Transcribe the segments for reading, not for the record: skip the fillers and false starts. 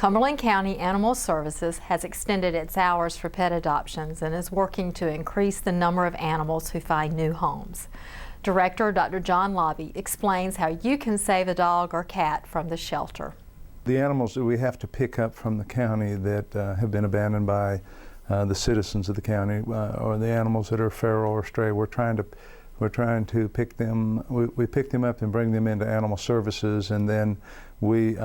Cumberland County Animal Services has extended its hours for pet adoptions and is working to increase the number of animals who find new homes. Director Dr. John Lobby explains how you can save a dog or cat from the shelter. The animals that we have to pick up from the county that have been abandoned by the citizens of the county, or the animals that are feral or stray, we're trying to pick them. We pick them up and bring them into animal services, and then we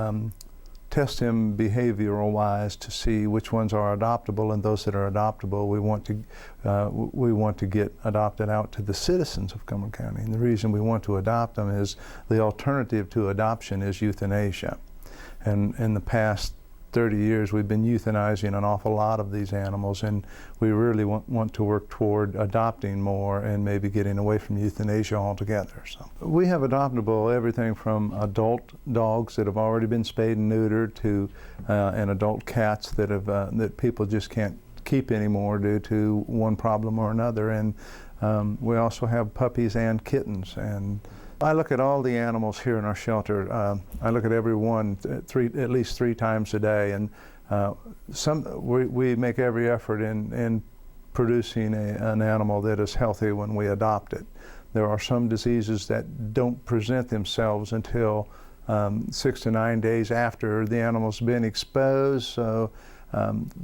test them behavioral-wise to see which ones are adoptable, and those that are adoptable we want to get adopted out to the citizens of Cumberland County. And the reason we want to adopt them is the alternative to adoption is euthanasia. And in the past 30 years we've been euthanizing an awful lot of these animals, and we really want to work toward adopting more and maybe getting away from euthanasia altogether. So we have adoptable everything from adult dogs that have already been spayed and neutered to and adult cats that have that people just can't keep anymore due to one problem or another. And we also have puppies and kittens. And I look at all the animals here in our shelter. I look at every one at least three times a day, and we make every effort in producing an animal that is healthy when we adopt it. There are some diseases that don't present themselves until 6 to 9 days after the animal's been exposed. So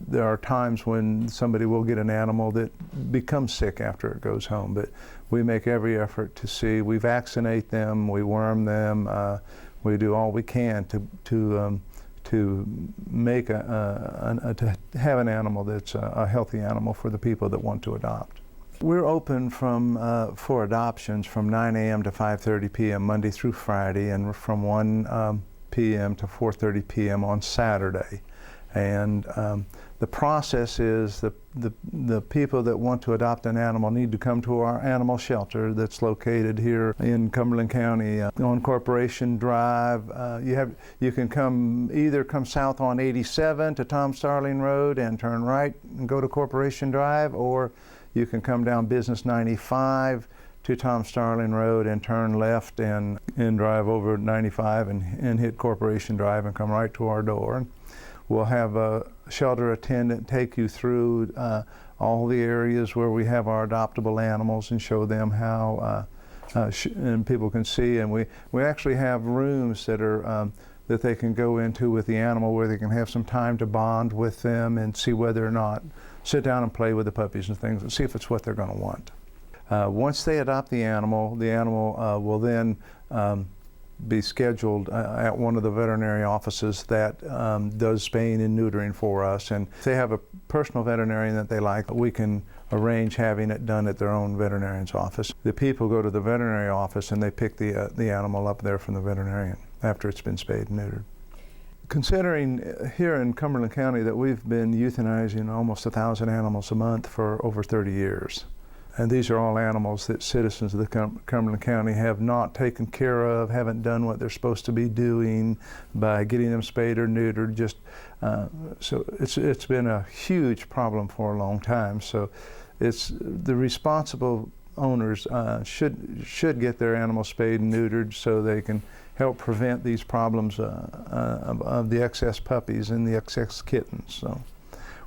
there are times when somebody will get an animal that becomes sick after it goes home, but we make every effort to see. We vaccinate them, we worm them, we do all we can to make to have an animal that's a healthy animal for the people that want to adopt. We're open for adoptions from 9 a.m. to 5:30 p.m. Monday through Friday, and from 1 p.m. to 4:30 p.m. on Saturday. And the process is the people that want to adopt an animal need to come to our animal shelter that's located here in Cumberland County on Corporation Drive. You can either come south on 87 to Tom Starling Road and turn right and go to Corporation Drive, or you can come down Business 95 to Tom Starling Road and turn left and drive over 95 and hit Corporation Drive and come right to our door. We'll have a shelter attendant take you through all the areas where we have our adoptable animals and show them how, and people can see. And we actually have rooms that are that they can go into with the animal, where they can have some time to bond with them and see whether or not, sit down and play with the puppies and things and see if it's what they're going to want. Once they adopt the animal will then be scheduled at one of the veterinary offices that does spaying and neutering for us. And if they have a personal veterinarian that they like, we can arrange having it done at their own veterinarian's office. The people go to the veterinary office and they pick the animal up there from the veterinarian after it's been spayed and neutered. Considering here in Cumberland County that we've been euthanizing almost 1,000 animals a month for over 30 years. And these are all animals that citizens of the Cumberland County have not taken care of, haven't done what they're supposed to be doing by getting them spayed or neutered. So it's been a huge problem for a long time. So it's the responsible owners should get their animals spayed and neutered so they can help prevent these problems of the excess puppies and the excess kittens. So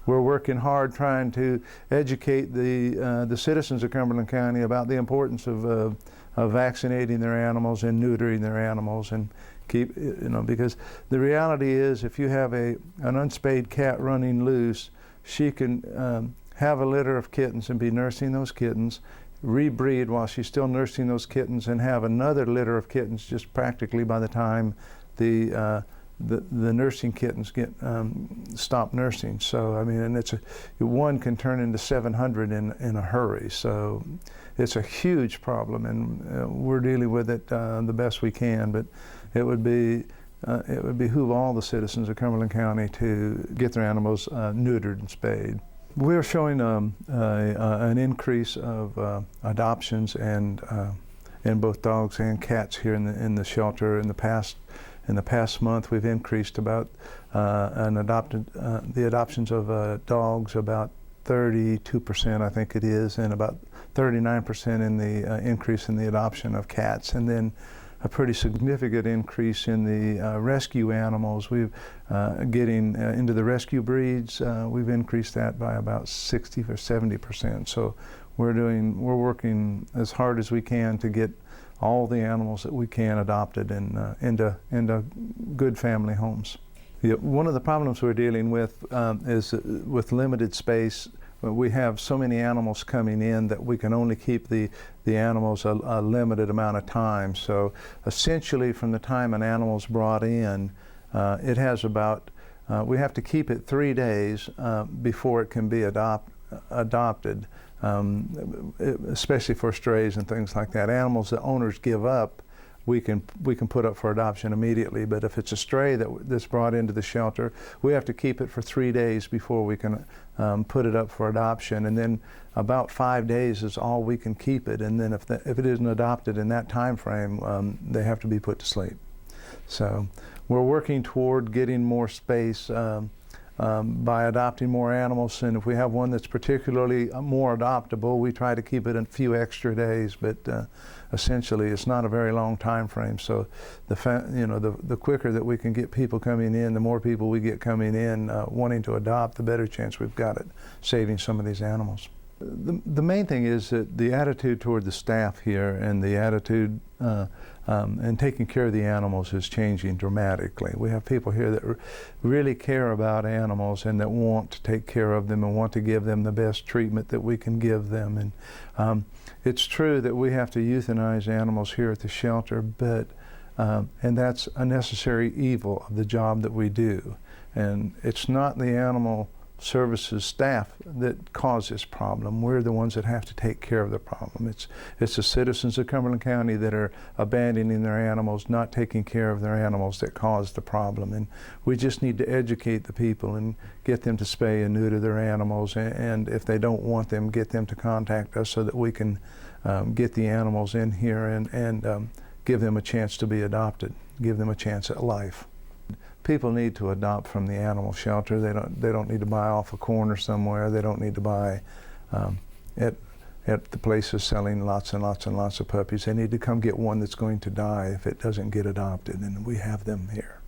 we're working hard trying to educate the citizens of Cumberland County about the importance of vaccinating their animals and neutering their animals, and because the reality is, if you have an unspayed cat running loose, she can have a litter of kittens and be nursing those kittens, rebreed while she's still nursing those kittens, and have another litter of kittens just practically by the time the nursing kittens get stop nursing. So I mean, and one can turn into 700 in a hurry. So it's a huge problem, and we're dealing with it the best we can. But it would behoove all the citizens of Cumberland County to get their animals neutered and spayed. We're showing an increase of adoptions and in both dogs and cats here in the shelter. In the past month, we've increased about the adoptions of dogs about 32%, I think it is, and about 39% in the increase in the adoption of cats. And then a pretty significant increase in the rescue animals. We've getting into the rescue breeds. We've increased that by about 60 or 70%. So we're working as hard as we can to get all the animals that we can adopted and into good family homes. Yeah, one of the problems we're dealing with is with limited space. We have so many animals coming in that we can only keep the animals a limited amount of time. So essentially from the time an animal's brought in, it has about, we have to keep it 3 days before it can be adopted, especially for strays and things like that. Animals that owners give up, we can put up for adoption immediately. But if it's a stray that's brought into the shelter, we have to keep it for 3 days before we can put it up for adoption. And then about 5 days is all we can keep it. And then if it isn't adopted in that time frame, they have to be put to sleep. So we're working toward getting more space by adopting more animals, and if we have one that's particularly more adoptable, we try to keep it a few extra days. But essentially, it's not a very long time frame. So the quicker that we can get people coming in, the more people we get coming in wanting to adopt, the better chance we've got at saving some of these animals. The main thing is that the attitude toward the staff here and the attitude and taking care of the animals is changing dramatically. We have people here that really care about animals and that want to take care of them and want to give them the best treatment that we can give them. And it's true that we have to euthanize animals here at the shelter, but and that's a necessary evil of the job that we do. And it's not the animal services staff that cause this problem. We're the ones that have to take care of the problem. It's the citizens of Cumberland County that are abandoning their animals, not taking care of their animals, that cause the problem. And we just need to educate the people and get them to spay and neuter their animals, and if they don't want them, get them to contact us so that we can get the animals in here and give them a chance to be adopted, give them a chance at life. People need to adopt from the animal shelter. They don't need to buy off a corner somewhere. They don't need to buy at the places selling lots and lots and lots of puppies. They need to come get one that's going to die if it doesn't get adopted, and we have them here.